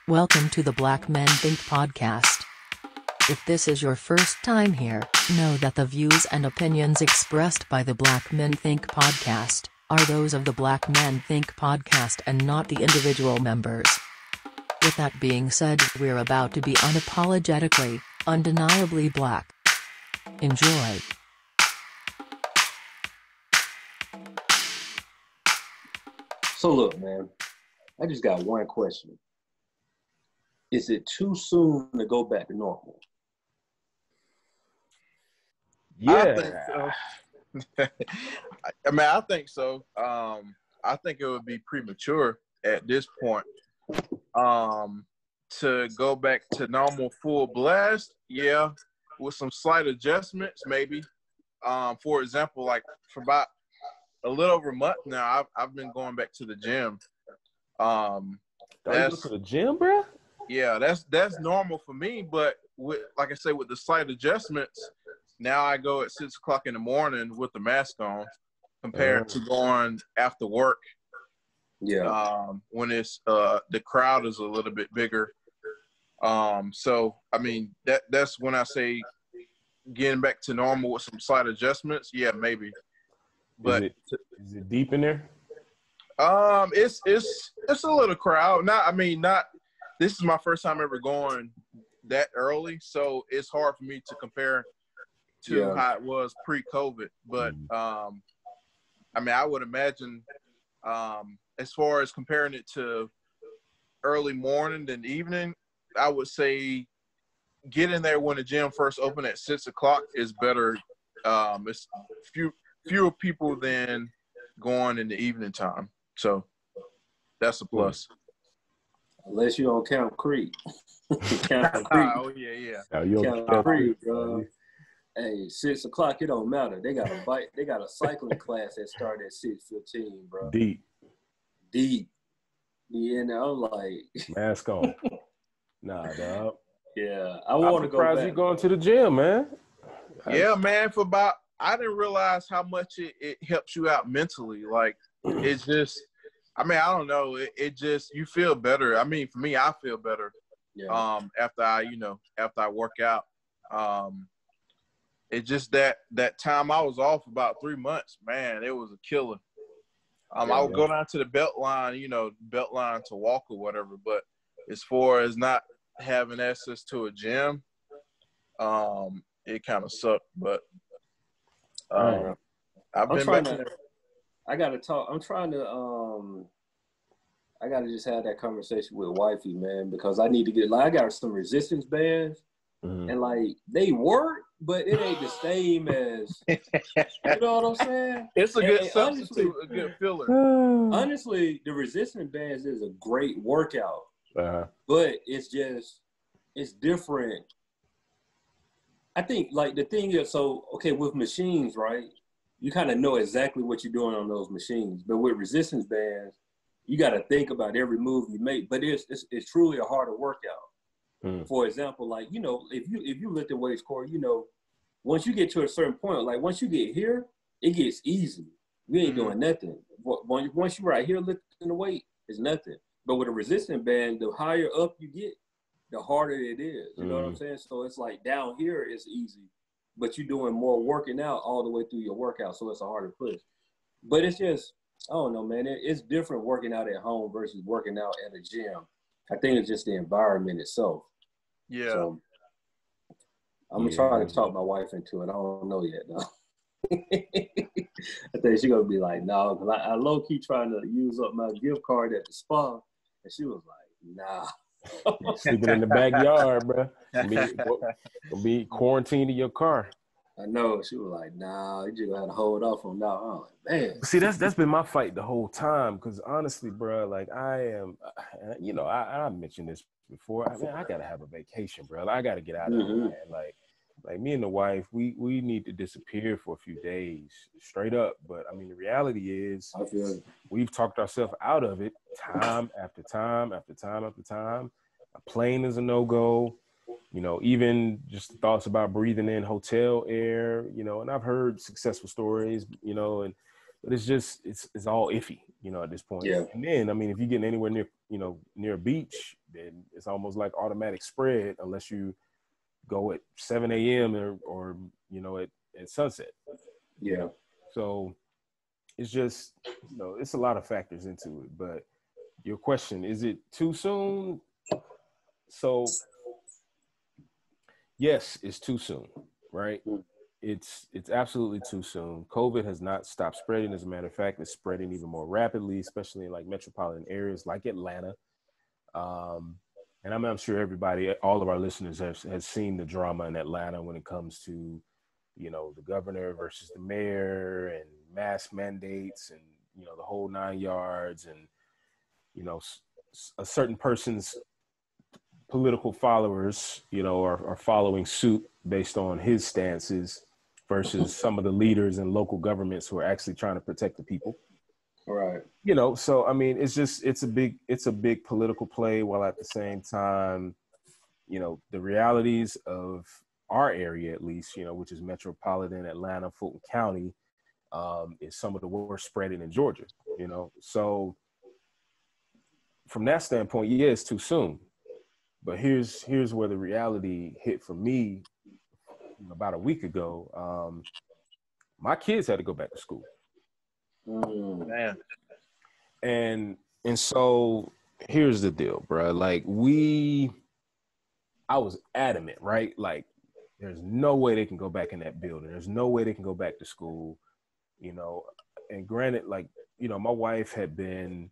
Welcome to the Black Men Think podcast. If this is your first time here, know that the views and opinions expressed by the Black Men Think podcast are those of the Black Men Think podcast and not the individual members. With that being said, we're about to be unapologetically, undeniably black. Enjoy. So look, man, I just got one question. Is it too soon to go back to normal? Yeah. I think so. I think so. I think it would be premature at this point to go back to normal full blast. Yeah, with some slight adjustments, maybe. For example, like for about a little over a month now, I've been going back to the gym. That's to the gym, bro? Yeah, that's normal for me. But with, like I say, with the slight adjustments, now I go at 6 o'clock in the morning with the mask on, compared to going after work. Yeah. When it's the crowd is a little bit bigger. So I mean that's when I say getting back to normal with some slight adjustments. Yeah, maybe. But is it deep in there? It's a little crowd. Not. This is my first time ever going that early, so it's hard for me to compare to how it was pre-COVID. But I would imagine, as far as comparing it to early morning and evening, I would say getting there when the gym first opened at 6 o'clock is better. It's fewer people than going in the evening time, so that's a plus. Unless you don't count Creek. Count Creek. Oh yeah. Oh, you count Creek, bro. Hey, 6 o'clock, it don't matter. They got a cycling class that started at 6:15, bro. Deep. Yeah, and I'm like mask on. Nah, dog. Yeah, I want to go back. I'm surprised you going to the gym, man. Yeah, man. I didn't realize how much it helps you out mentally. Like, it's just, I don't know. It just, you feel better. I mean, for me, I feel better. Yeah. After I work out. It's just that time I was off about 3 months, man, it was a killer. I would go down to the belt line to walk or whatever. But as far as not having access to a gym, it kind of sucked. But I've been back there. I gotta talk. I gotta just have that conversation with wifey, man, because I need to get. Like, I got some resistance bands, and like they work, but it ain't the same as. You know what I'm saying? It's a good substitute, a good filler. Honestly, the resistance bands is a great workout, but it's different. I think like the thing is, with machines, right? You kind of know exactly what you're doing on those machines. But with resistance bands, you got to think about every move you make. But it's truly a harder workout. For example, like, if you lift the weights, Corey, once you get to a certain point, like once you get here, it gets easy. You ain't doing nothing. Once you're right here lifting the weight, it's nothing. But with a resistance band, the higher up you get, the harder it is. You know what I'm saying? So it's like down here it's easy, but you're doing more working out all the way through your workout, so it's a harder push. But it's just, I don't know, man. It's different working out at home versus working out at a gym. I think it's just the environment itself. Yeah. So I'm going to try to talk my wife into it. I don't know yet, though. I think she's going to be like, no, because I low-key trying to use up my gift card at the spa, and she was like, nah. Sleeping in the backyard, bro. Be quarantined in your car. I know. She was like, nah, you just got to hold off on that. I'm like, man. See, that's been my fight the whole time, because honestly, bro, like I am, I mentioned this before. I got to have a vacation, bro. I got to get out of here, man. Like me and the wife, we need to disappear for a few days, straight up. But I mean, the reality is, we've talked ourselves out of it time after time after time after time. A plane is a no-go. Even just thoughts about breathing in hotel air. And I've heard successful stories. But it's all iffy. At this point. Yeah. And then, I mean, if you're getting anywhere near a beach, then it's almost like automatic spread unless you go at 7 a.m. or you know, at sunset. Yeah. So it's just, you know, it's a lot of factors into it. But your question, is it too soon? So yes, it's too soon, right? It's absolutely too soon. COVID has not stopped spreading. As a matter of fact, it's spreading even more rapidly, especially in like metropolitan areas like Atlanta. And I'm sure everybody, all of our listeners has seen the drama in Atlanta when it comes to, you know, the governor versus the mayor and mask mandates and, you know, the whole 9 yards, and, you know, a certain person's political followers, you know, are following suit based on his stances versus some of the leaders in local governments who are actually trying to protect the people. Right. You know, so I mean, it's a big political play, while at the same time, you know, the realities of our area, at least, you know, which is metropolitan Atlanta, Fulton County, is some of the worst spreading in Georgia, you know. So from that standpoint, yeah, it's too soon. But here's where the reality hit for me about a week ago. My kids had to go back to school. Man. And so here's the deal, bro. Like I was adamant, right? Like, there's no way they can go back in that building. There's no way they can go back to school, you know. And granted, like, you know, my wife had been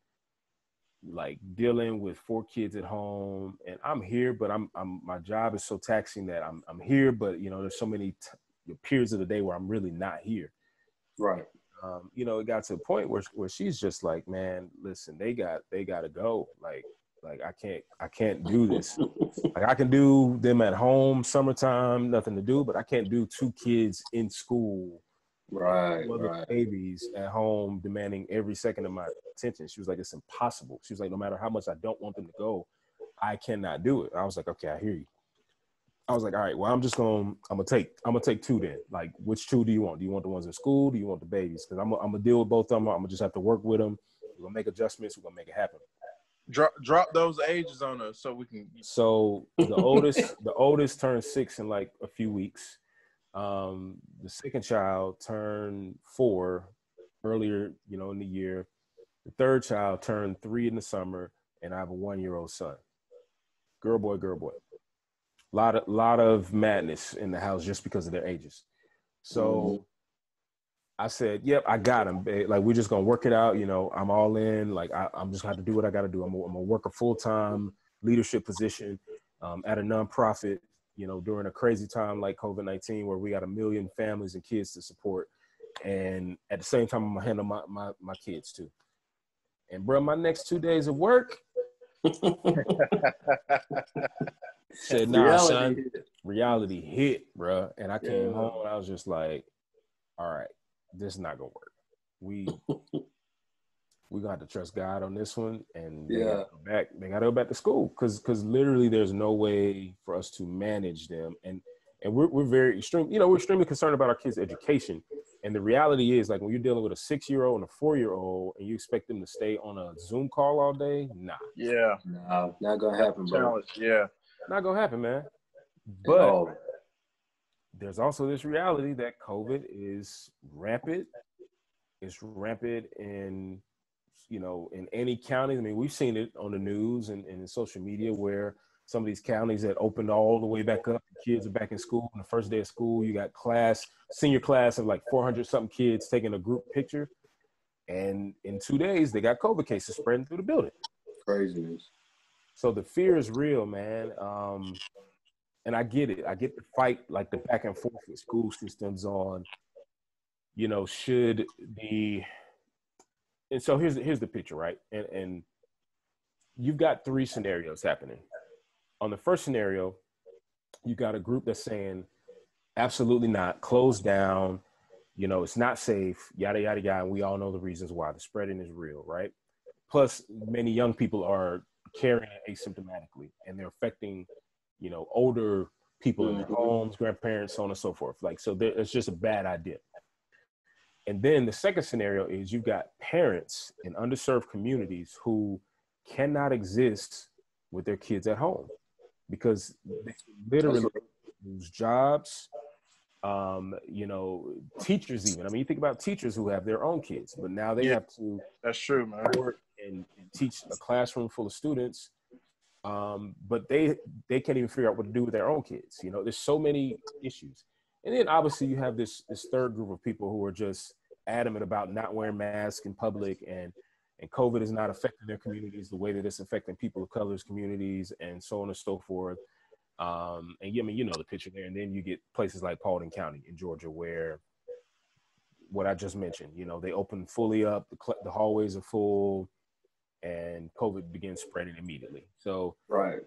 like dealing with 4 kids at home, and I'm here, but I'm my job is so taxing that I'm here, but you know, there's so many periods of the day where I'm really not here. Right. You know, it got to a point where she's just like, man, listen, they got to go. Like I can't do this. Like, I can do them at home, summertime, nothing to do, but I can't do 2 kids in school, right, babies at home demanding every second of my attention. She was like, it's impossible. She was like, no matter how much I don't want them to go, I cannot do it. I was like, okay, I hear you. I was like, all right, well, I'm gonna take 2 then. Like, which 2 do you want? Do you want the ones in school? Do you want the babies? Because I'm gonna deal with both of them. I'm gonna just have to work with them. We're gonna make adjustments. We're gonna make it happen. Drop those ages on us so we can. So the oldest turned 6 in like a few weeks. The second child turned 4 earlier, you know, in the year. The third child turned 3 in the summer, and I have a 1-year-old son. Girl, boy. Lot of madness in the house just because of their ages. So I said, yep, I got him. Like, we're just gonna work it out. You know, I'm all in. Like, I'm just gonna have to do what I got to do. I'm gonna work a full-time leadership position at a nonprofit, you know, during a crazy time like COVID-19, where we got 1 million families and kids to support. And at the same time, I'm gonna handle my kids too. And bro, my next 2 days of work, said, nah, reality hit, bro. And I came home and I was just like, all right, this is not gonna work. We gonna have to trust God on this one, and they gotta go back to school, because literally there's no way for us to manage them. And we're very extreme, you know, we're extremely concerned about our kids' education. And the reality is, like, when you're dealing with a 6-year-old and a 4-year-old and you expect them to stay on a Zoom call all day, nah. Yeah. No, not gonna happen, bro. Yeah. Not gonna happen, man. But there's also this reality that COVID is rampant. It's rampant in, you know, in any county. I mean, we've seen it on the news and in social media, where some of these counties that opened all the way back up, kids are back in school. On the first day of school, you got senior class of like 400 something kids taking a group picture. And in 2 days, they got COVID cases spreading through the building. Craziness. So the fear is real, man. And I get it. I get the fight, like the back and forth with school systems on, you know, and so here's the picture, right? And you've got 3 scenarios happening. On the first scenario, you got a group that's saying, absolutely not, close down, you know, it's not safe, yada, yada, yada. And we all know the reasons why. The spreading is real, right? Plus, many young people are carrying it asymptomatically, and they're affecting, you know, older people in their homes, grandparents, so on and so forth. Like, so it's just a bad idea. And then the second scenario is you've got parents in underserved communities who cannot exist with their kids at home because they literally lose jobs. You know, teachers even. I mean, you think about teachers who have their own kids, but now they have to. That's true, man. Work and teach a classroom full of students, but they can't even figure out what to do with their own kids. You know, there's so many issues, and then obviously you have this third group of people who are just adamant about not wearing masks in public, and COVID is not affecting their communities the way that it's affecting people of color's communities, and so on and so forth. And I mean, you know the picture there, and then you get places like Paulding County in Georgia where what I just mentioned, you know, they open fully up, the hallways are full, and COVID begins spreading immediately. So right.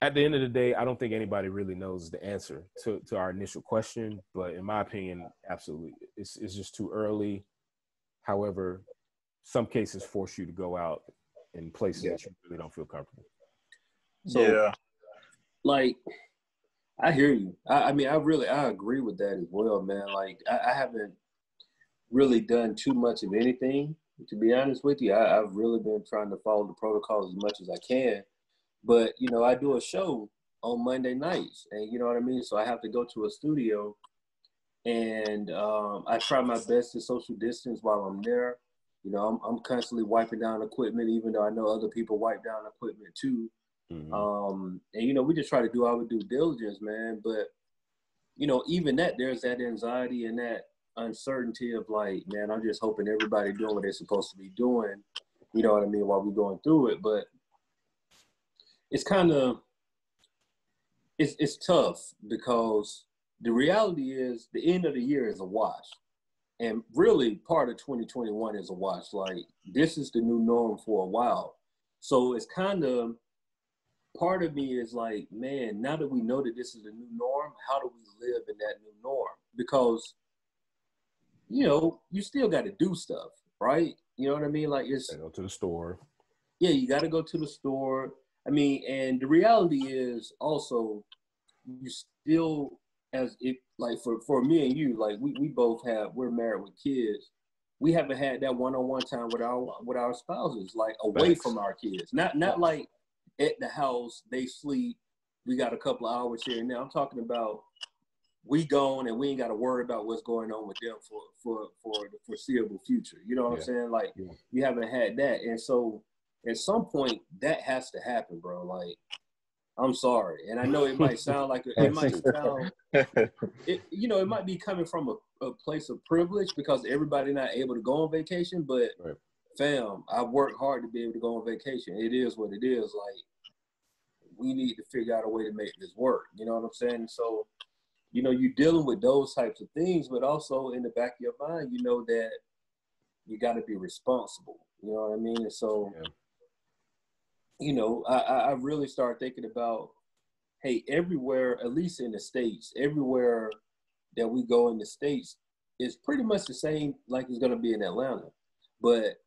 At the end of the day, I don't think anybody really knows the answer to our initial question, but in my opinion, absolutely, it's just too early. However, some cases force you to go out in places that you really don't feel comfortable. So, like, I hear you. I mean, I agree with that as well, man. Like, I haven't really done too much of anything, to be honest with you. I've really been trying to follow the protocols as much as I can. But, you know, I do a show on Monday nights, and you know what I mean? So I have to go to a studio, and I try my best to social distance while I'm there. You know, I'm constantly wiping down equipment, even though I know other people wipe down equipment too. And, you know, we just try to do our due diligence, man. But, you know, even that, there's that anxiety and that uncertainty of like, man, I'm just hoping everybody doing what they're supposed to be doing, you know what I mean, while we're going through it. But it's kind of, it's tough because the reality is the end of the year is a wash. And really part of 2021 is a wash. Like, this is the new norm for a while. So it's kind of, part of me is like, man, now that we know that this is the new norm, how do we live in that new norm? Because, you know, you still got to do stuff, right? You know what I mean? Like, it's go to the store. Yeah, you got to go to the store. I mean, and the reality is also, you still, as if, like, for me and you, like, we both we're married with kids. We haven't had that one-on-one time with our spouses, like, away from our kids. Not like at the house, they sleep, we got a couple of hours here and there. I'm talking about we gone and we ain't got to worry about what's going on with them for the foreseeable future. You know what I'm saying? Like, you haven't had that. And so at some point that has to happen, bro. Like, I'm sorry. And I know it might sound like it might be coming from a place of privilege because everybody not able to go on vacation, but fam, I worked hard to be able to go on vacation. It is what it is. Like, we need to figure out a way to make this work. You know what I'm saying? So, you know, you're dealing with those types of things, but also in the back of your mind, you know that you got to be responsible. You know what I mean? And so, you know, I really started thinking about, hey, everywhere, at least in the States, everywhere that we go in the States is pretty much the same like it's going to be in Atlanta. But,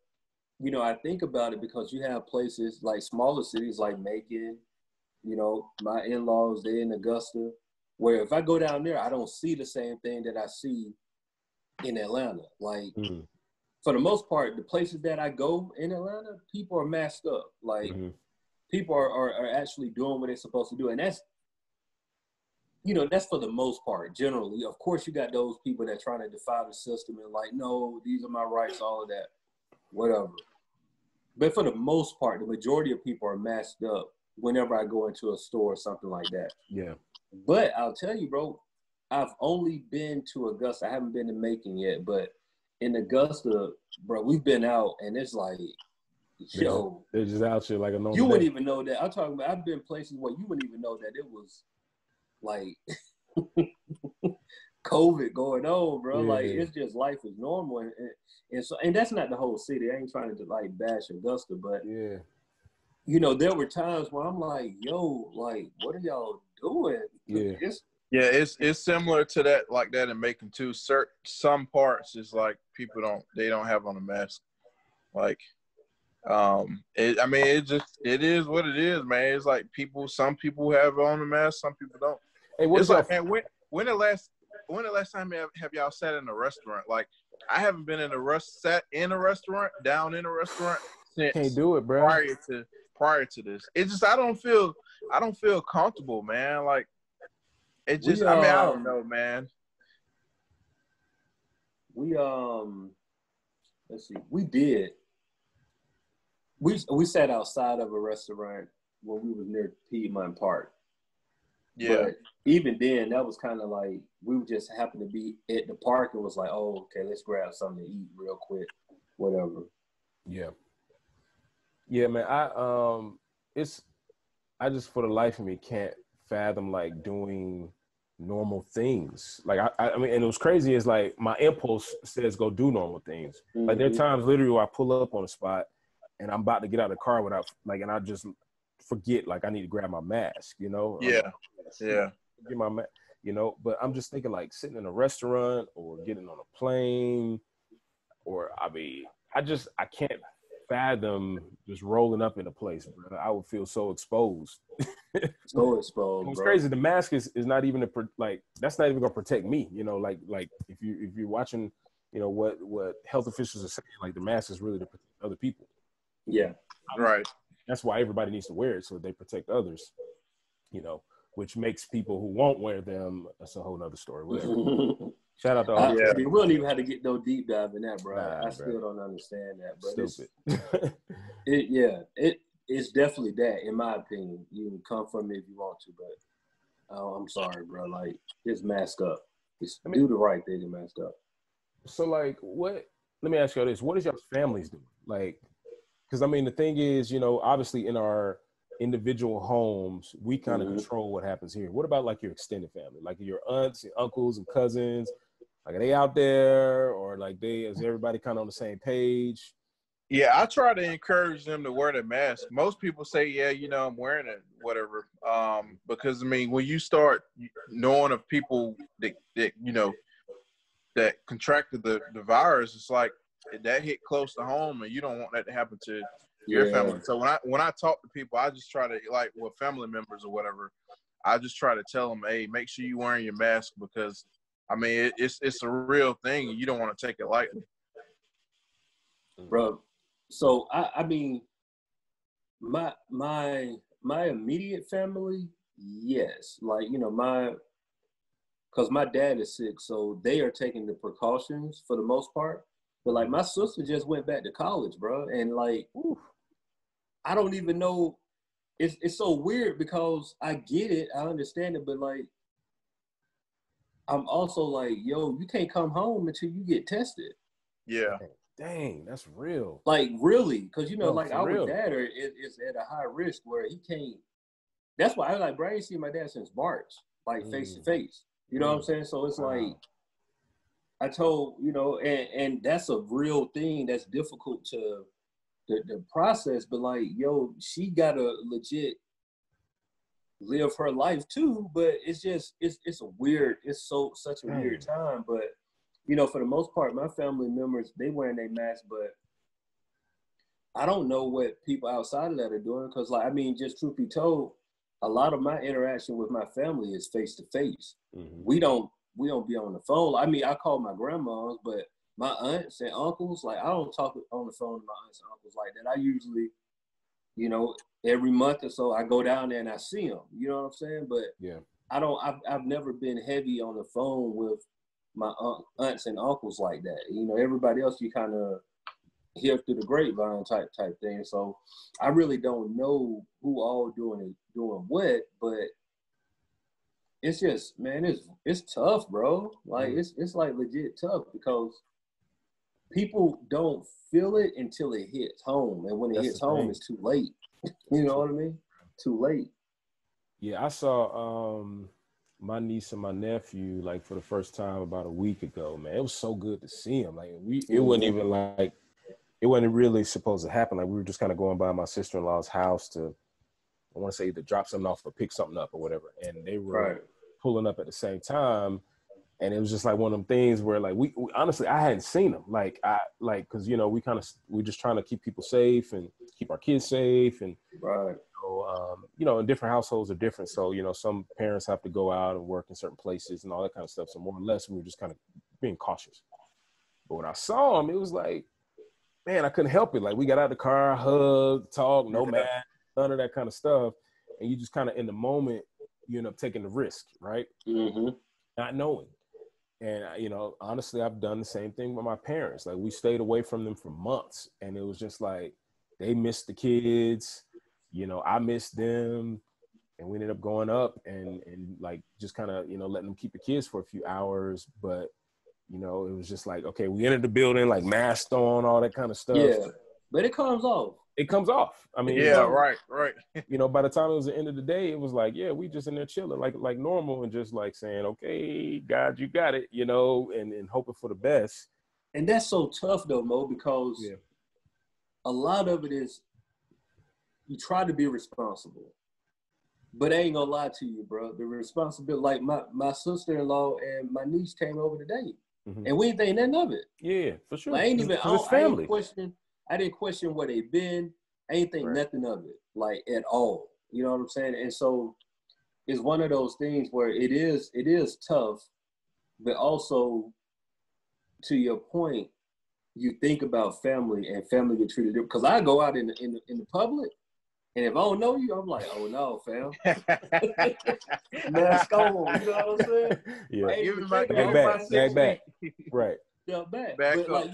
you know, I think about it because you have places like smaller cities like Macon, you know, my in-laws, they're in Augusta, where if I go down there, I don't see the same thing that I see in Atlanta. Like, for the most part, the places that I go in Atlanta, people are masked up. Like, people are actually doing what they're supposed to do. And that's, you know, that's for the most part, generally. Of course, you got those people that trying to defy the system and like, no, these are my rights, all of that, whatever. But for the most part, the majority of people are masked up whenever I go into a store or something like that. Yeah. But I'll tell you, bro, I've only been to Augusta. I haven't been to Macon yet, but in Augusta, bro, we've been out and it's like, yo. They're just out here like a normal You wouldn't even know that. I'm talking about, I've been places where you wouldn't even know that it was like COVID going on, bro. Yeah. Like, it's just life is normal. And that's not the whole city. I ain't trying to like bash Augusta, but you know, there were times where I'm like, yo, like, what are y'all doing? It's similar to that, like that in Macon too. Some parts is like people don't have on a mask. Like, it is what it is, man. It's like some people have on a mask, some people don't. Hey, it's like, man, when the last time have y'all sat in a restaurant? Like, I haven't been sat in a restaurant, down in a restaurant since. Can't do it, bro. Prior to prior to this. It's just I don't feel comfortable, man. Like it just I mean, I don't know, man. We let's see. We sat outside of a restaurant when we was near Piedmont Park. Yeah. But even then, that was kind of like we just happened to be at the park and was like, oh, okay, let's grab something to eat real quick, whatever. Yeah. Yeah, man. I just for the life of me can't fathom like doing normal things. Like I mean, and it was crazy is like my impulse says go do normal things. Mm-hmm. Like there are times literally where I pull up on a spot and I'm about to get out of the car without like, and I just forget like I need to grab my mask, you know? Yeah. Yeah. Get my mask, you know, but I'm just thinking like sitting in a restaurant or getting on a plane or I mean, I can't fathom just rolling up in a place, bro. I would feel so exposed. So exposed. It's crazy. The mask is not even like that's not even gonna protect me. You know, like if you're watching, you know what health officials are saying, like the mask is really to protect other people. Yeah, right. That's why everybody needs to wear it so they protect others. You know, which makes people who won't wear them. That's a whole nother story. Whatever. Shout out to all. We don't even have to get no deep dive in that, bro. I still don't understand that, but stupid. It's definitely that, in my opinion. You can come from it if you want to, but I'm sorry, bro. Like, just mask up. Do the right thing and mask up. So, like, what? Let me ask you this: what is your families doing? Like, because I mean, the thing is, you know, obviously in our individual homes, we kind of control what happens here. What about like your extended family, like your aunts and uncles and cousins? Like, are they out there, or like is everybody kind of on the same page? Yeah, I try to encourage them to wear the mask. Most people say, yeah, you know, I'm wearing it, whatever. Because I mean, when you start knowing of people that you know that contracted the virus, it's like that hit close to home, and you don't want that to happen to your family. So when I talk to people, I just try to, like, with family members or whatever, I just try to tell them, hey, make sure you're wearing your mask, because I mean it's a real thing, and you don't want to take it lightly, bro. So I mean, my immediate family, yes, like, you know, because my dad is sick, so they are taking the precautions for the most part. But like my sister just went back to college, bro, and like, I don't even know. It's so weird because I get it, I understand it, but like, I'm also like, yo, you can't come home until you get tested. Yeah. Dang, that's real. Like, really, because you know, like our real. dad is at a high risk where he can't. That's why I like, bro, I ain't seen my dad since March, like face to face. You know what I'm saying? So it's like, I told, you know, and that's a real thing that's difficult to the process. But like, yo, she gotta legit live her life too. But it's just it's such a weird time. But you know, for the most part, my family members, they wearing their masks, but I don't know what people outside of that are doing. Cause like, I mean, just truth be told, a lot of my interaction with my family is face to face. We don't be on the phone. I mean, I call my grandmas, but my aunts and uncles, like, I don't talk on the phone to my aunts and uncles like that. I usually, you know, every month or so I go down there and I see them, you know what I'm saying? But yeah, I've never been heavy on the phone with my aunts and uncles like that. You know, everybody else you kind of hear through the grapevine type thing. So I really don't know who all doing what, but it's just, man, it's tough, bro. Like it's like legit tough because people don't feel it until it hits home, and when it hits home, it's too late. You know what I mean? Too late. Yeah, I saw my niece and my nephew like for the first time about a week ago. Man, it was so good to see them. Like it wasn't even like it wasn't really supposed to happen. Like we were just kind of going by my sister-in-law's house to, I want to say, either drop something off or pick something up or whatever, and they were pulling up at the same time. And it was just like one of them things where like we honestly, I hadn't seen them because, you know, we're just trying to keep people safe and keep our kids safe. And, you know, and different households are different. So, you know, some parents have to go out and work in certain places and all that kind of stuff. So more or less we were just kind of being cautious. But when I saw them, it was like, man, I couldn't help it. Like we got out of the car, hugged, talked, no mask. none of that kind of stuff. And you just kind of in the moment, you end up taking the risk, right? Mm-hmm. Not knowing. And, you know, honestly, I've done the same thing with my parents. Like, we stayed away from them for months, and it was just like, they missed the kids, you know, I missed them, and we ended up going up and like, just kind of, you know, letting them keep the kids for a few hours. But, you know, it was just like, okay, we entered the building, like, masked on, all that kind of stuff. Yeah, but it comes off. It comes off. I mean, yeah, right. You know, by the time it was the end of the day, it was like, yeah, we just in there chilling like normal, and just like saying, okay, God, you got it, you know, and hoping for the best. And that's so tough though, Mo, because a lot of it is you try to be responsible, but I ain't gonna lie to you, bro. The responsibility, like my sister-in-law and my niece came over today, and we ain't think nothing of it. Yeah, for sure. Like, I ain't even. It's family. I didn't question where they been. I ain't think nothing of it, like, at all. You know what I'm saying? And so it's one of those things where it is tough, but also, to your point, you think about family, and family get treated different. Because I go out in the public, and if I don't know you, I'm like, oh no, fam. Mask on, you know what I'm saying? Yeah. Back. Right. Yeah, back. Back but up.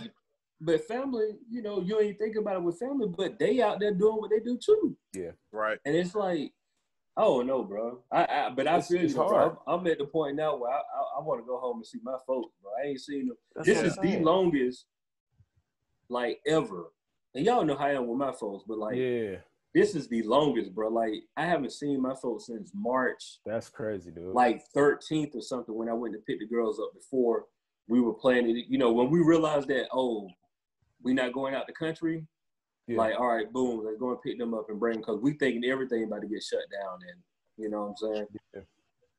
But family, you know, you ain't think about it with family, but they out there doing what they do too. Yeah. Right. And it's like, I don't know, bro. But I feel you, bro. I'm at the point now where I want to go home and see my folks, bro. I ain't seen them. This is the longest, like, ever. And y'all know how I am with my folks, but like, this is the longest, bro. Like, I haven't seen my folks since March. That's crazy, dude. Like 13th or something, when I went to pick the girls up before we were planning. You know, when we realized that, we not going out the country, like, all right, boom, let's go and pick them up and bring them, because we thinking everything about to get shut down, and you know what I'm saying?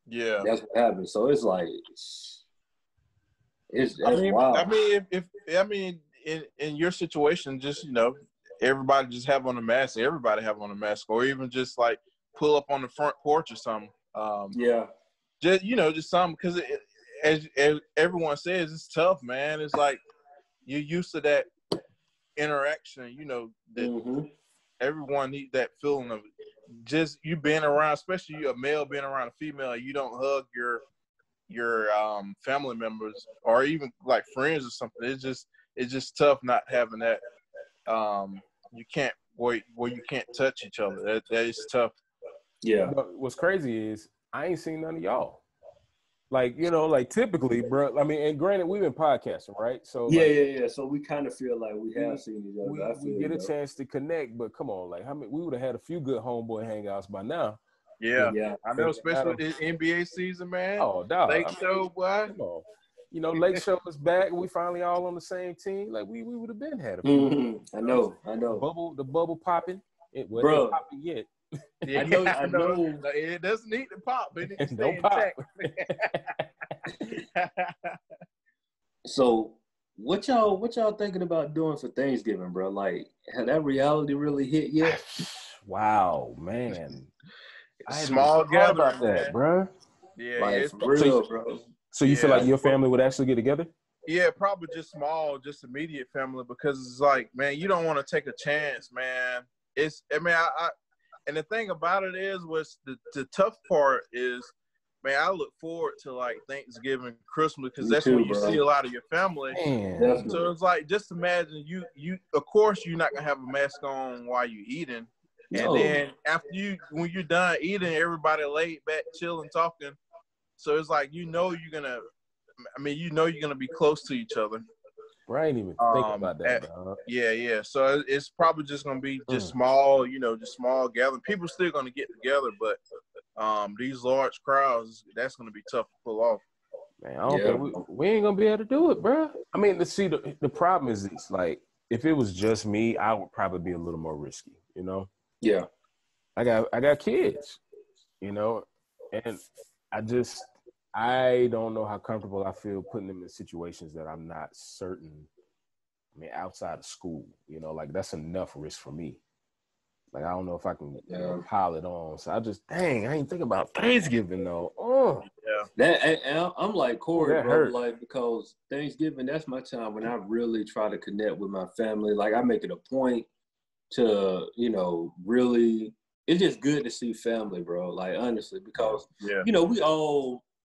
Yeah. That's what happened. So it's like, that's wild. I mean, in your situation, just, you know, everybody just have on a mask. Everybody have on a mask, or even just like pull up on the front porch or something. Just, you know, just something, because as everyone says, it's tough, man. It's like you're used to that interaction, you know, that everyone needs that feeling of just you being around, especially you a male being around a female. You don't hug your family members or even like friends or something. It's just tough not having that. You can't where you can't touch each other. That is tough. Yeah. But what's crazy is I ain't seen none of y'all. Like, you know, like typically, bro. I mean, and granted, we've been podcasting, right? So yeah. So we kind of feel like we have seen each other. We get a chance to connect, but come on, like, how many? We would have had a few good homeboy hangouts by now. Yeah. I know, especially with the NBA season, man. Oh, dog. Lake Show, boy. Come on. You know, Lake Show is back. We finally all on the same team. Like, we would have been had a few. I know. The bubble popping. It wasn't Bro. popping yet. Yeah, I know. It doesn't need to pop, but it needs to stay intact. So, what y'all thinking about doing for Thanksgiving, bro? Like, had that reality really hit yet? Wow, man. Small gathering about that, bro. Yeah, like, it's real, bro. So you feel like your family would actually get together? Yeah, probably just small, just immediate family, because it's like, man, you don't want to take a chance, man. And the thing about it is, the tough part is, man, I look forward to like Thanksgiving, Christmas, because that's when you see a lot of your family. Man. So it's like, just imagine you of course you're not gonna have a mask on while you're eating. No. And then when you're done eating, everybody laid back, chilling, talking. So it's like, you're gonna be close to each other. I ain't even think about that, bro. Yeah. So it's probably just gonna be just small, just small gathering. People still gonna get together, but these large crowds, that's gonna be tough to pull off. Man, I don't think we ain't gonna be able to do it, bro. I mean, the problem is this: like, if it was just me, I would probably be a little more risky, you know. Yeah. I got kids, and I don't know how comfortable I feel putting them in situations that I'm not certain. I mean, outside of school, like that's enough risk for me. Like, I don't know if I can pile it on. So I ain't thinking about Thanksgiving though. Oh, yeah. I'm like Corey, bro. Hurt. Like, because Thanksgiving, that's my time when I really try to connect with my family. Like, I make it a point to, really it's just good to see family, bro. Like, honestly, because, you know,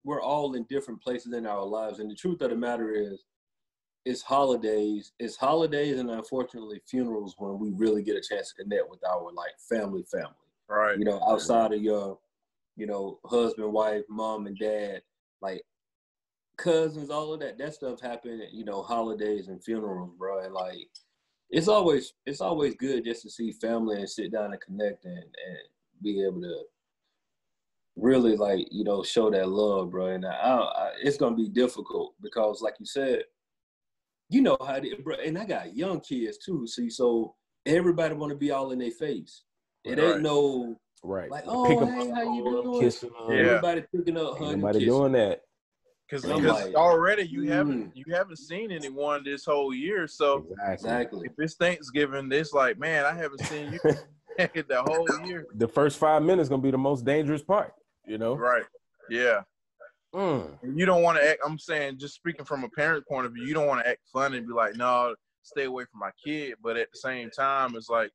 we're all in different places in our lives. And the truth of the matter is, it's holidays, and unfortunately funerals when we really get a chance to connect with our like family. Right. You know, outside of your, you know, husband, wife, mom and dad, like cousins, all of that stuff happen at, you know, holidays and funerals, bro. And like it's always good just to see family and sit down and connect and be able to really, like, you know, show that love, bro. And it's gonna be difficult because, like you said, you know how it is, bro. And I got young kids too. See, so everybody want to be all in their face. It ain't no like, oh, hey, how you doing? Kissing them. Everybody picking up, hugging, nobody kissing. doing that. Because like, already you haven't seen anyone this whole year. So exactly. If it's Thanksgiving, it's like, man, I haven't seen you the whole year. The first 5 minutes gonna be the most dangerous part, you know? Right. Yeah. You don't want to act, I'm saying, just speaking from a parent point of view, you don't want to act funny and be like, no, stay away from my kid. But at the same time, it's like,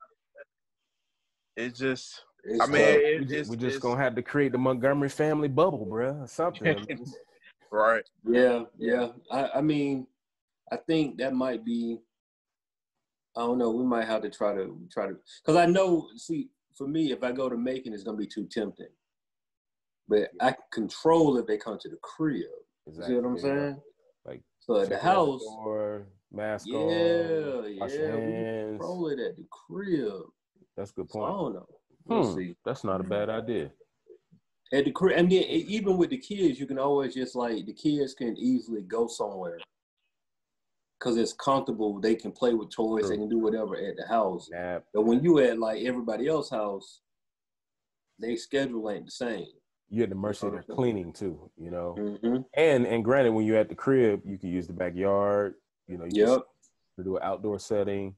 it's just, we're just going to have to create the Montgomery family bubble, bro, or something. Right. Yeah. I mean, I think that might be, I don't know, we might have to try to, because I know, see, for me, if I go to Macon, it's going to be too tempting. But I can control if they come to the crib. Exactly. You see what I'm saying? Like, so at the house, mask on, wash your hands. We control it at the crib. That's a good point. So I don't know. We'll see. That's not a bad idea. At the crib, and then even with the kids, you can always just like, the kids can easily go somewhere because it's comfortable. They can play with toys. They can do whatever at the house. But when you at like everybody else's house, their schedule ain't the same. You're at the mercy of their cleaning too, you know. And granted, when you're at the crib, you can use the backyard. You know, you can do an outdoor setting.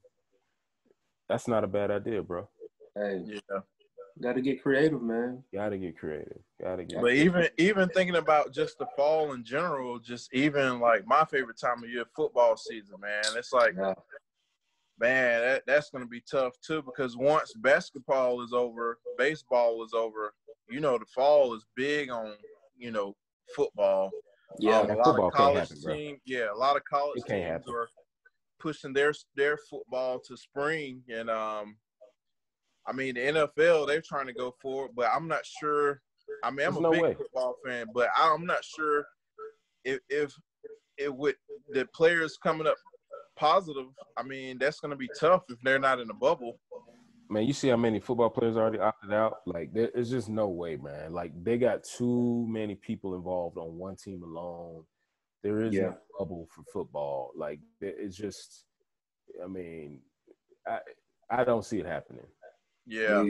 That's not a bad idea, bro. Hey, got to get creative, man. Got to get creative. But even thinking about just the fall in general, just even like my favorite time of year, football season, man. It's like, man, that's going to be tough too, because once basketball is over, baseball is over, you know, the fall is big on, you know, football. A lot of college teams, a lot of college teams are pushing their football to spring. And I mean, the NFL, they're trying to go for it, but I'm not sure. I mean, I'm a big football fan, but I'm not sure if it would, the players coming up positive, I mean, that's going to be tough if they're not in the bubble. Man, you see how many football players already opted out? Like, there's just no way, man. Like, they got too many people involved on one team alone. There is no bubble for football. Like, it's just, I mean, I don't see it happening. Yeah.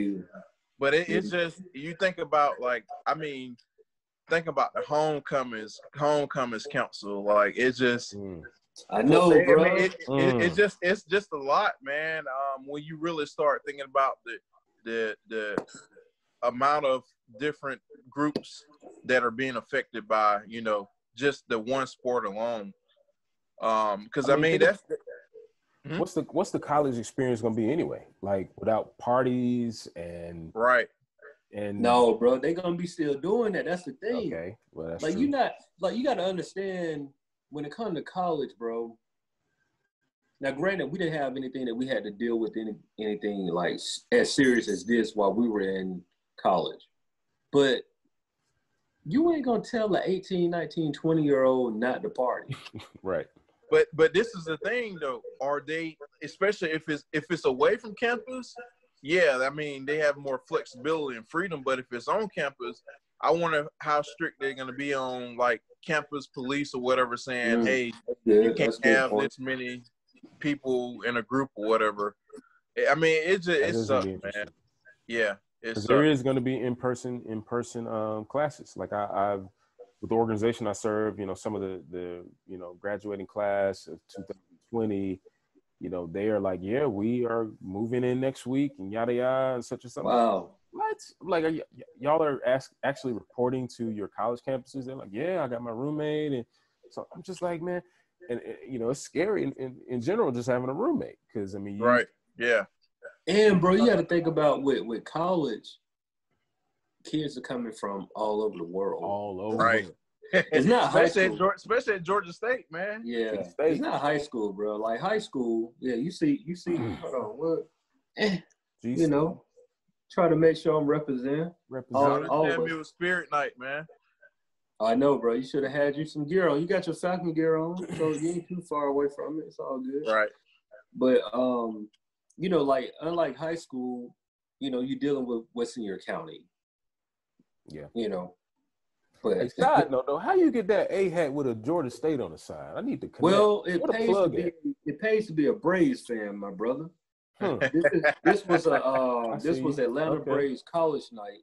But it's just, you think about, like, I mean, think about the homecomings council. Like, it's just I know, bro. I mean, it's just a lot, man. When you really start thinking about the amount of different groups that are being affected by, you know, just the one sport alone. Because I mean that's what's the college experience gonna be anyway? Like, without parties and and no, bro, they gonna be still doing that. That's the thing. Okay, well, that's like true. You got to understand. When it comes to college, bro, now granted, we didn't have anything that we had to deal with anything like as serious as this while we were in college. But you ain't going to tell an 18, 19, 20-year-old not to party. Right. But this is the thing, though. Are they, especially if it's away from campus, I mean, they have more flexibility and freedom. But if it's on campus, I wonder how strict they're going to be on, like, campus police or whatever, saying, hey, you can't have this many people in a group or whatever. I mean, it sucks, man. Yeah, there is going to be in-person classes. Like, I've with the organization I serve, you know, some of the you know, graduating class of 2020, you know, they are like, we are moving in next week and yada yada and such and such. Wow. What? Like, y'all are actually reporting to your college campuses? They're like, I got my roommate. And so I'm just like, man, and you know, it's scary in general just having a roommate, because I mean, Yeah. And bro, you got to think about with college, kids are coming from all over the world. All over. Right. It's not high school. Especially at Georgia State, man. Yeah. State. It's not high school, bro. Like high school, yeah, you see, hold on, what? You know, try to make sure I'm representing. It was Spirit Night, man. I know, bro. You should have had you some gear on. You got your Falcon gear on, so you ain't too far away from it. It's all good. Right. But, you know, like, unlike high school, you know, you're dealing with what's in your county. Yeah. You know. But hey, side note, though, how you get that A hat with a Georgia State on the side? I need to connect. Well, it pays to be a Braves fan, my brother. This was Atlanta Braves college night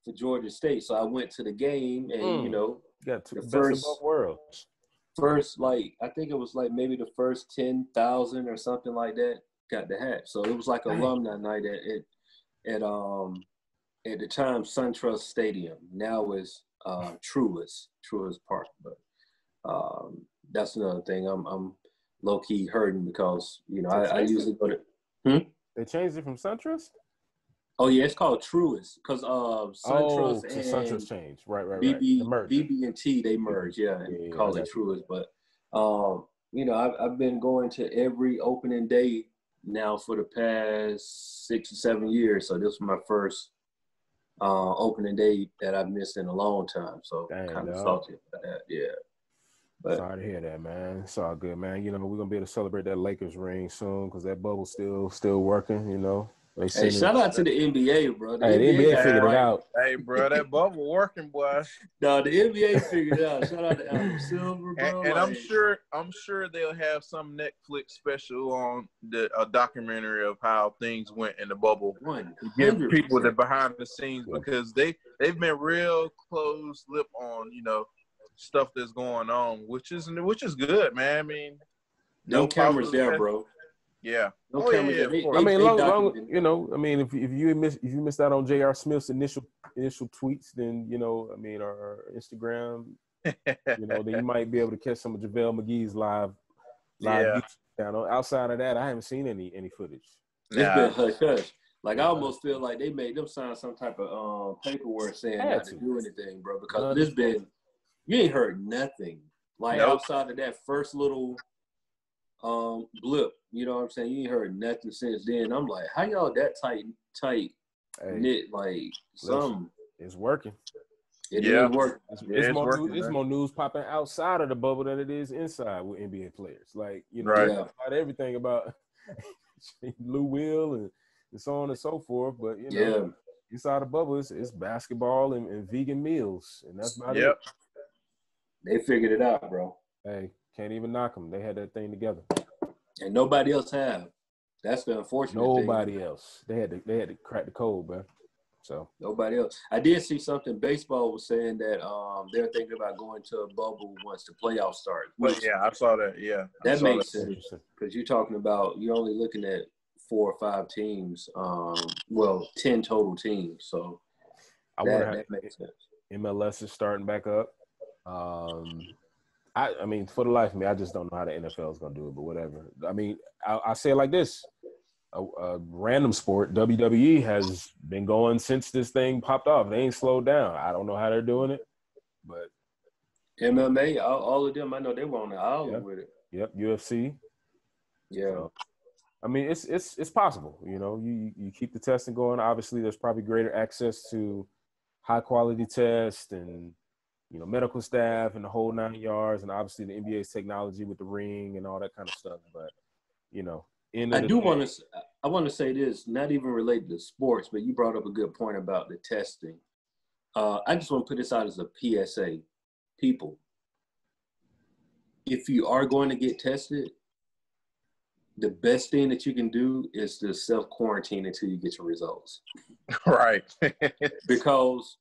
for Georgia State. So I went to the game, and you know, got the best of both worlds. First, like I think it was like maybe the first 10,000 or something like that got the hat. So it was like alumni night at the time SunTrust Stadium. Now it's Truist Park, but that's another thing. I'm low key hurting because you know I usually go to. They changed it from SunTrust? Oh yeah, it's called Truist because SunTrust and SunTrust changed. Right. BB&T they merged, and call it Truist. But you know, I've been going to every opening day now for the past 6 or 7 years. So this was my first opening day that I've missed in a long time. So kind of salty about that. Yeah. But, sorry to hear that, man. It's all good, man. You know, we're gonna be able to celebrate that Lakers ring soon because that bubble's still working. You know, hey, shout out to the NBA, bro. The NBA figured it out. Hey, bro, that bubble working, boy. No, the NBA figured it out. Shout out to Adam Silver, bro. And I'm sure they'll have some Netflix special on a documentary of how things went in the bubble. Give people the behind the scenes because they've been real close-lipped on, you know, stuff that's going on, which is good, man. I mean, no cameras there, bro. Yeah. No cameras there. I mean, long, you know, I mean, if you missed out on J.R. Smith's initial tweets, then you know, I mean, our Instagram, you know, then you might be able to catch some of JaVale McGee's live channel. Outside of that, I haven't seen any footage. It's been hush. Like, I almost feel like they made them sign some type of paperwork saying not to do anything, bro, because this been. You ain't heard nothing. Like, outside of that first little blip, you know what I'm saying? You ain't heard nothing since then. I'm like, how y'all that tight knit? Like, something. It's working. It is working. It's more news popping outside of the bubble than it is inside with NBA players. Like, you know, about everything about Lou Will and so on and so forth. But, you know, inside the bubble, it's basketball and vegan meals. And that's about it. They figured it out, bro. Hey, can't even knock them. They had that thing together, and nobody else have. That's the unfortunate thing. Nobody else. They had to crack the code, bro. So nobody else. I did see something. Baseball was saying that they're thinking about going to a bubble once the playoffs start. But I saw that. Yeah, that makes sense because you're talking about you're only looking at 4 or 5 teams. 10 total teams. So that makes sense. MLS is starting back up. I mean, for the life of me, I just don't know how the NFL is gonna do it, but whatever. I mean, I say it like this: a random sport, WWE has been going since this thing popped off. They ain't slowed down. I don't know how they're doing it, but MMA, all of them, I know they were on the island with it. Yep, UFC. Yeah. So, I mean, it's possible. You know, you keep the testing going. Obviously, there's probably greater access to high quality tests and, you know, medical staff and the whole 9 yards, and obviously the NBA's technology with the ring and all that kind of stuff. But, you know, I want to say this, not even related to sports, but you brought up a good point about the testing. I just want to put this out as a PSA. People, if you are going to get tested, the best thing that you can do is to self-quarantine until you get your results. Right. Because,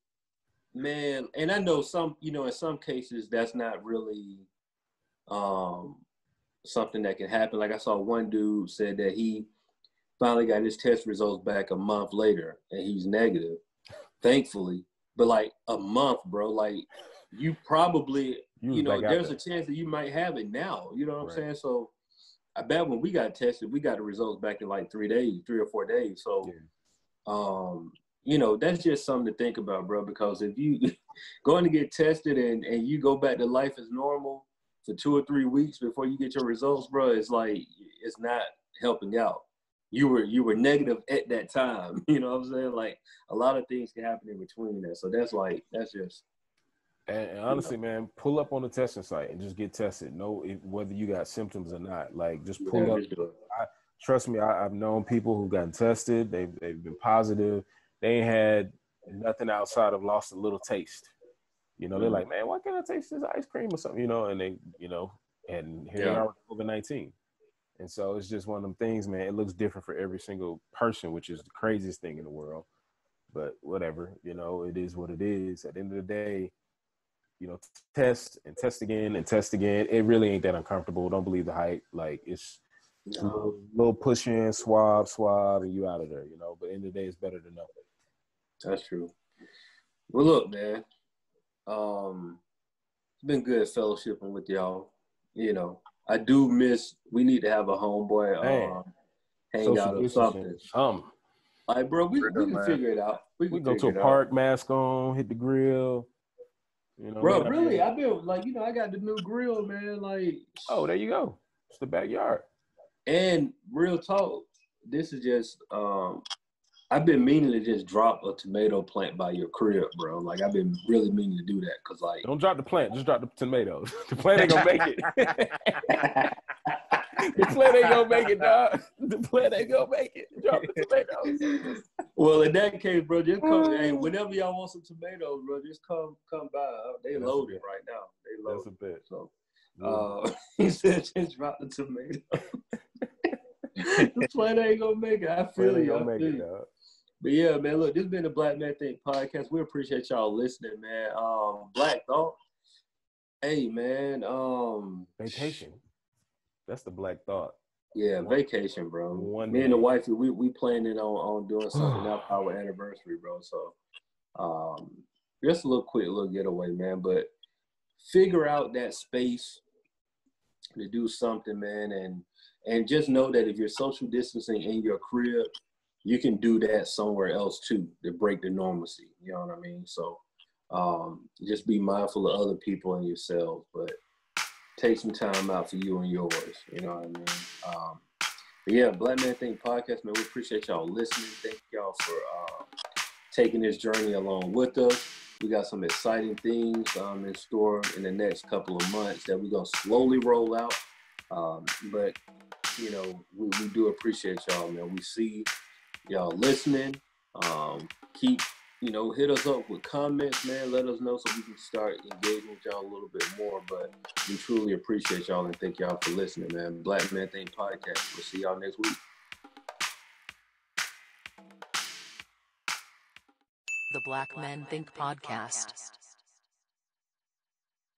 man, and I know some, you know, in some cases that's not really something that can happen. Like I saw one dude said that he finally got his test results back a month later and he's negative, thankfully. But like a month, bro, like you probably, you know, there's a chance that you might have it now. You know what I'm saying? So I bet when we got tested, we got the results back in like 3 or 4 days. So, you know, that's just something to think about, bro, because if you going to get tested and you go back to life as normal for 2 or 3 weeks before you get your results, bro, it's like, it's not helping out. You were negative at that time. You know what I'm saying? Like, a lot of things can happen in between that. So that's just. And honestly, man, pull up on the testing site and just get tested. Whether you got symptoms or not. Like, just pull up. Trust me, I've known people who've gotten tested. They've been positive. They ain't had nothing outside of lost a little taste. You know, they're like, man, why can't I taste this ice cream or something? You know, and they, you know, and here they are with COVID-19. And so it's just one of them things, man. It looks different for every single person, which is the craziest thing in the world. But whatever, you know, it is what it is. At the end of the day, you know, test and test again and test again. It really ain't that uncomfortable. Don't believe the hype. Like, it's a little push in, swab, and you out of there, you know. But at the end of the day, it's better to know. That's true. Well, look, man. It's been good fellowshipping with y'all. You know, I do miss. We need to have a homeboy hang out or something. Like, bro, we can figure it out. We go to a park, mask on, hit the grill. You know, bro, really, I've been like, you know, I got the new grill, man. Like, oh, there you go. It's the backyard. And real talk, this is just. I've been meaning to just drop a tomato plant by your crib, bro. Like, I've been really meaning to do that because, like, don't drop the plant, just drop the tomatoes. The plant ain't gonna make it. The plant ain't gonna make it, dog. The plant ain't gonna make it. Drop the tomatoes. Well, in that case, bro, just come. Hey, whenever y'all want some tomatoes, bro, just come by. They loaded right now. They loaded. That's a bit. So, he said, just drop the tomato. The plant ain't gonna make it. I feel you. But yeah, man, look, this has been the Black Man Think podcast. We appreciate y'all listening, man. Black Thought. Hey, man. Vacation. That's the Black Thought. Yeah, vacation, bro. Me and the wife, we planning on doing something now for our anniversary, bro. So just a quick little getaway, man. But figure out that space to do something, man, and just know that if you're social distancing in your crib, you can do that somewhere else too to break the normalcy. You know what I mean? So just be mindful of other people and yourself, but take some time out for you and yours. You know what I mean? But yeah, Black Man Think podcast, man, we appreciate y'all listening. Thank y'all for taking this journey along with us. We got some exciting things in store in the next couple of months that we're going to slowly roll out. But, you know, we do appreciate y'all, man. We see y'all listening. Keep, you know, hit us up with comments, man. Let us know so we can start engaging with y'all a little bit more. But we truly appreciate y'all and thank y'all for listening, man. Black Man Think podcast. We'll see y'all next week. The Black Men Think podcast.